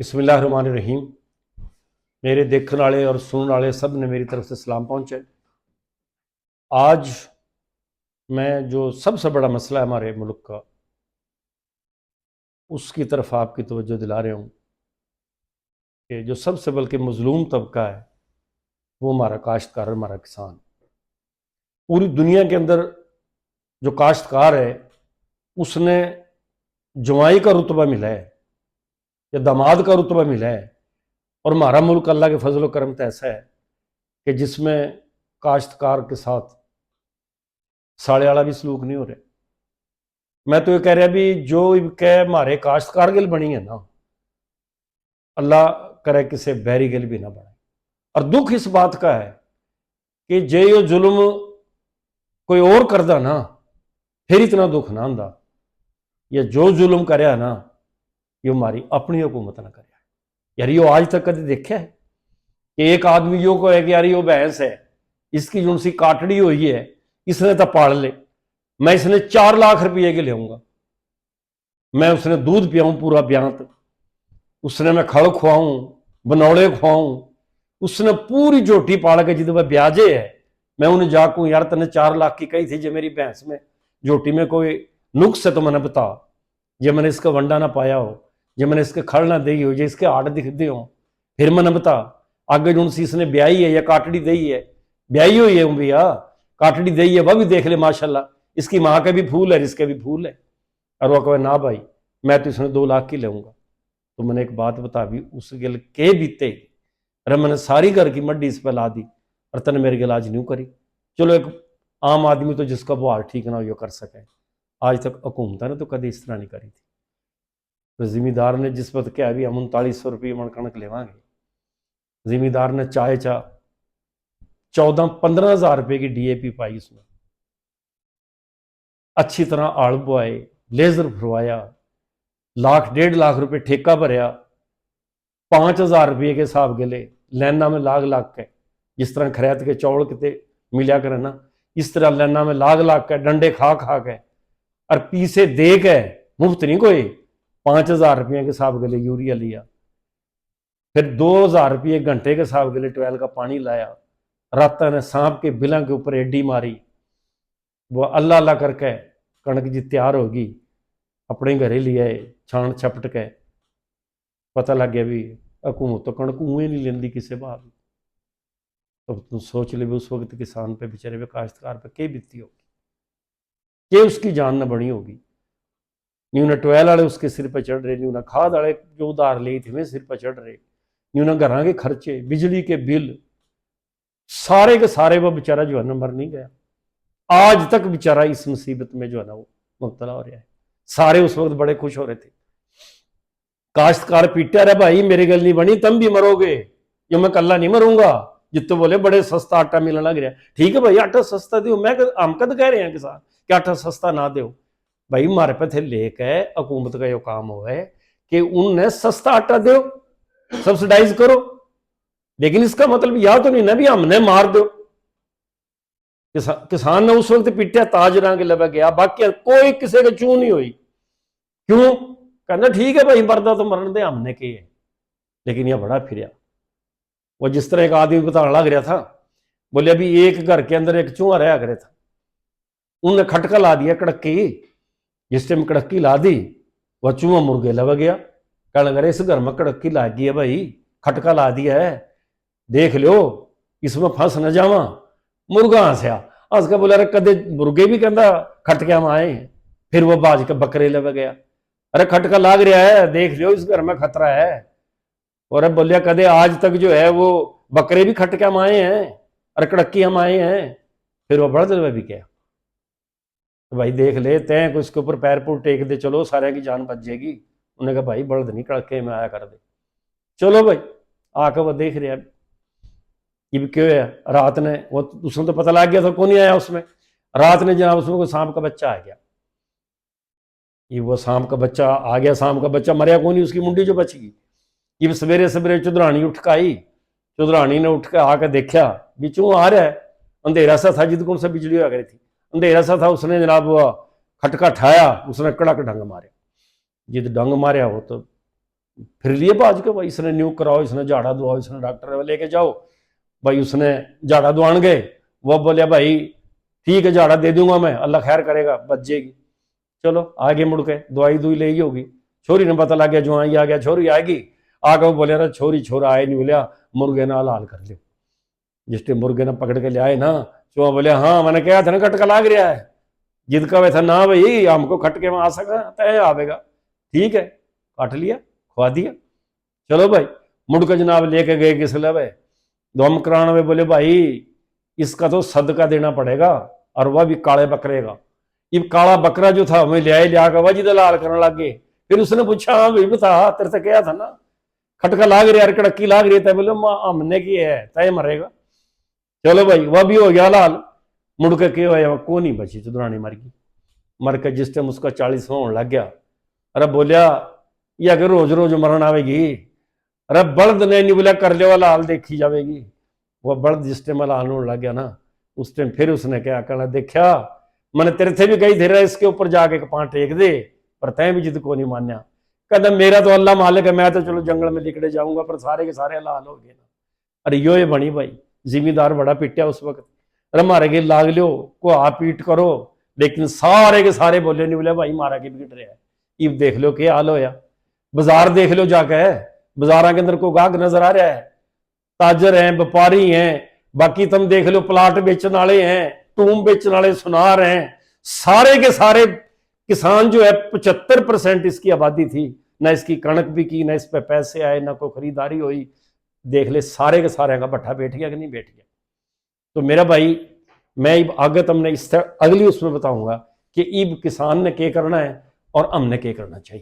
बिस्मिल्लाहिर्रहमानिर्रहीम। मेरे देखने वाले और सुनने वाले सब ने मेरी तरफ से सलाम पहुँचे। आज मैं जो सबसे बड़ा मसला है हमारे मुल्क का, उसकी तरफ आपकी तवज्जो दिला रहा हूँ कि जो सबसे बल्कि मजलूम तबका है वो हमारा काश्तकार, हमारा किसान। पूरी दुनिया के अंदर जो काश्तकार है उसने जवाई का रुतबा मिला है या दामाद का रुतबा मिला है, और हमारा मुल्क अल्लाह के फजल करम तो ऐसा है कि जिसमें काश्तकार के साथ साले वाला भी सलूक नहीं हो रहा। मैं तो ये कह रहा भी जो कह हमारे काश्तकार गिल बनी है ना, अल्लाह करे किसी बैरी गिल भी ना बने। और दुख इस बात का है कि जे यो जुल्म कोई और करदा ना फिर इतना दुख ना आंदा, या जो जुल्म करया ना ये हमारी अपनी हुकूमत ना करे। यार यो आज तक कभी देखा है कि एक आदमी यो को है कि यार यो भैंस है, इसकी जो सी काटड़ी हुई है इसने तो पाल ले, मैं इसने 4 लाख रुपये के लेऊंगा, मैं उसने दूध पियाऊं पूरा ब्यांत, उसने मैं खड़ खुआऊं, बनौड़े खुआऊं, उसने पूरी झोटी पाल के जिद ब्याजे है, मैं उन्हें जाकूं यार तने 4 लाख की कही थी, जो मेरी भैंस में झोटी में कोई नुक्स है तो मैंने बता, जो मैंने इसका वंडा ना पाया हो, जो मैंने इसके खड़ ना दी हो, जो इसके हाड़ दिखते हो, फिर मैंने बता आगे जो सी इसने ब्याई है या काटड़ी दी है, ब्याई हुई है भैया, काटड़ी दी है वह भी देख ले माशाल्लाह, इसकी माँ के भी फूल है, इसके भी फूल है। और वह कहे ना भाई मैं तो इसने 2 लाख की लेऊंगा। तो मैंने एक बात बता भी उस गिल के बीते, अरे मैंने सारी घर की मड्डी इस पर ला दी और तने मेरे गिल आज न्यू करी। चलो एक आम आदमी तो जिसका वो हाल ठीक ना हो कर सके, आज तक हुकूमत ने तो कभी इस तरह नहीं करी थी। तो जिमीदार ने जिस वक्त क्या भी हम 3900 रुपये मन कणक लेवांगे, जिमीदार ने चाहे 14-15 हज़ार रुपये की DAP पाई, उसमें अच्छी तरह आड़ बुआए, लेजर भरवाया, 1.5 लाख रुपये ठेका भरया, 5,000 रुपये के हिसाब गले लाइना में लाग लाग के, जिस तरह खरीद के चौल किते मिलिया करे ना, इस तरह लाइना में लाग लाग के डंडे खा खा के और पीसे दे के, मुफ्त नहीं कोई, 5,000 रुपये के हिसाब गले यूरिया लिया, फिर 2,000 रुपये घंटे के हिसाब गले ट्वेल का पानी लाया, रात ने सांप के बिलों के ऊपर एडी मारी, वो अल्लाह अल्लाह करके कणक जी तैयार होगी, अपने घरे लिए छान छपट के, पता लग गया भी हुकूमत तो कणक उवें नहीं लेंदी किसी भाव। तो तुम सोच ले भी उस वक्त किसान पे, बेचारे पे, काश्तकार पे के बीती होगी, के उसकी जान न बनी होगी। नी उन्हें ट्वेल वाले उसके सिर पर चढ़ रहे, नी उन्हें खाद वाले जो उधार ली थी वे सिर पर चढ़ रहे, नी उन्हें घर के खर्चे, बिजली के बिल, सारे के सारे वो बेचारा जो है ना मर नहीं गया। आज तक बेचारा इस मुसीबत में जो है ना वो मुब्तला हो रहा है। सारे उस वक्त बड़े खुश हो रहे थे। काश्तकार पीटा रहा भाई मेरी गल नहीं बनी तुम भी मरोगे, जो मैं कल्ला नहीं मरूंगा। जितो बोले बड़े सस्ता आटा मिलने लग रहा, ठीक है भाई आटा सस्ता दो, मैं हम कद कह रहे हैं किसान कि आटा सस्ता ना दो भाई, हमारे पे थे लेके हुकूमत का यो काम हो है कि उन्हें सस्ता आटा दो, सब्सिडाइज करो, लेकिन इसका मतलब यह तो नहीं ना भी हमने मार दो। किसान ने उस वक्त पिटिया ताज रंग लगा गया, बाकी कोई किसी के चू नहीं हुई। क्यों? कहना ठीक है भाई मरदा तो मरन दे, हमने की है। लेकिन यह बड़ा फिर वो जिस तरह एक आदमी बताने लग रहा था, बोले अभी एक घर के अंदर एक चूहा रहा करे था, उनने खटका ला दिया कड़की, जिस टाइम कड़की ला दी वह चूहा मुर्गे लग गया, कहने लगे इस घर में कड़की ला गई है भाई, खटका ला दिया है, देख लो इसमें फंस न जावा। मुर्गा हंसया, हंस के बोला अरे कदे मुर्गे भी कहता खटकिया में आए, फिर वो बाज के बकरे लग गया, अरे खटका लाग रहा है देख लो इस घर में खतरा है। और अब बोलिया कदे आज तक जो है वो बकरे भी खटके में आए हैं और कड़क्की हम आए हैं, फिर वो बढ़ भी क्या, तो भाई देख ले तय को इसके ऊपर पैर पुर टेक दे, चलो सारे की जान बच जाएगी। उन्होंने कहा भाई बड़द नहीं कड़के में आया कर दे, चलो भाई आकर वो देख रहे ये क्यों है। रात ने वो उसने तो पता लग गया था कौन नहीं आया उसमें, रात ने जनाब उसमें कोई सांप का बच्चा आ गया, ये वो सांप का बच्चा आ गया, सांप का बच्चा मरिया कौन नहीं, उसकी मुंडी जो बच गई। ये सवेरे सवेरे चुधरानी उठ के आई, चुधरानी ने उठ के आकर देखा बिचू आ रहा है, अंधेरा सा था जिद कौन सा बिजली आ गई थी, अंधेरा सा था, उसने जनाब वो खटका ठाया, उसने कड़क ढंग मारे, जिद डंग मारिया वो तो फिर लिए बाज के भाई इसने न्यू कराओ, इसने झाड़ा दुआओ, इसने डॉक्टर लेके जाओ भाई। उसने झाड़ा दुआन गए, वो बोले भाई ठीक है झाड़ा दे दूंगा मैं, अल्लाह खैर करेगा, बच जाएगी। चलो आगे मुड़ के दवाई दुई ले ही होगी। छोरी ने पता लग गया जुआई आ गया, छोरी आएगी आके वो बोले अरे छोरी छोरा आए नहीं, बोलिया मुर्गे नाल हाल कर लियो। जिस टाइम मुर्गे ने पकड़ के ले आए ना, चुहा बोले हाँ मैंने कहा था ना खटका लाग रहा है। जिद का वैसा ना भाई हमको खटके में आ सका तय आवेगा, ठीक है काट लिया खुआ दिया। चलो भाई मुड़ के जनाब लेके गए किस भाई दम कराने में, बोले भाई इसका तो सदका देना पड़ेगा, और वह भी काले बकरे का। ये काला बकरा जो था हमें लिया कर वह लाल करने लग गए। फिर उसने पूछा हाँ भाई बता तेरे से क्या था ना, खटका लाग रही है कड़की लाग रही है, बोले हमने की है तय मरेगा। चलो भाई वह भी हो गया लाल। मुड़ के क्या होया को नहीं बची, चुदरानी मर गई। मर के जिस टाइम उसका 40वां होने लग गया, अरे बोलिया ये अगर रोज रोज मरण आवेगी, अरे बल्द ने नहीं बोला कर ले लाल देखी जाएगी। वह बल्द जिस टाइम लाल होने लग गया ना, उस टाइम फिर उसने क्या कहना देखा मैंने तेरे से भी कही थे इसके ऊपर जाके पांव टेक दे, पर तय भी जिद को नहीं मान्या। कहता मेरा तो अल्लाह मालिक है, मैं तो चलो जंगल में लिकड़े जाऊंगा, पर सारे के सारे लाल हो गए ना। अरे यो ये बनी भाई जिम्मेदार बड़ा पिटिया उस वक्त। अरे मारे के लाग लियो को आप पीट करो, लेकिन सारे के सारे बोले नहीं, बोले भाई मारा के पीट रहे हैं। इब देख लो क्या हाल होया, बाजार देख लो जाके, बाजारा के अंदर को गाहक नजर आ रहा है, ताजर हैं व्यापारी हैं, बाकी तुम देख लो प्लाट बेचने वाले हैं, टूम बेचने वाले सुनार हैं, सारे के सारे किसान जो है 75% इसकी आबादी थी, ना इसकी कणक भी की, ना इस पे पैसे आए, ना कोई खरीदारी हुई। देख ले सारे के सारे का भट्ठा बैठ गया कि नहीं बैठ गया। तो मेरा भाई मैं इब आगे तुमने इस अगली उसमें बताऊंगा कि इब किसान ने क्या करना है और हमने क्या करना चाहिए।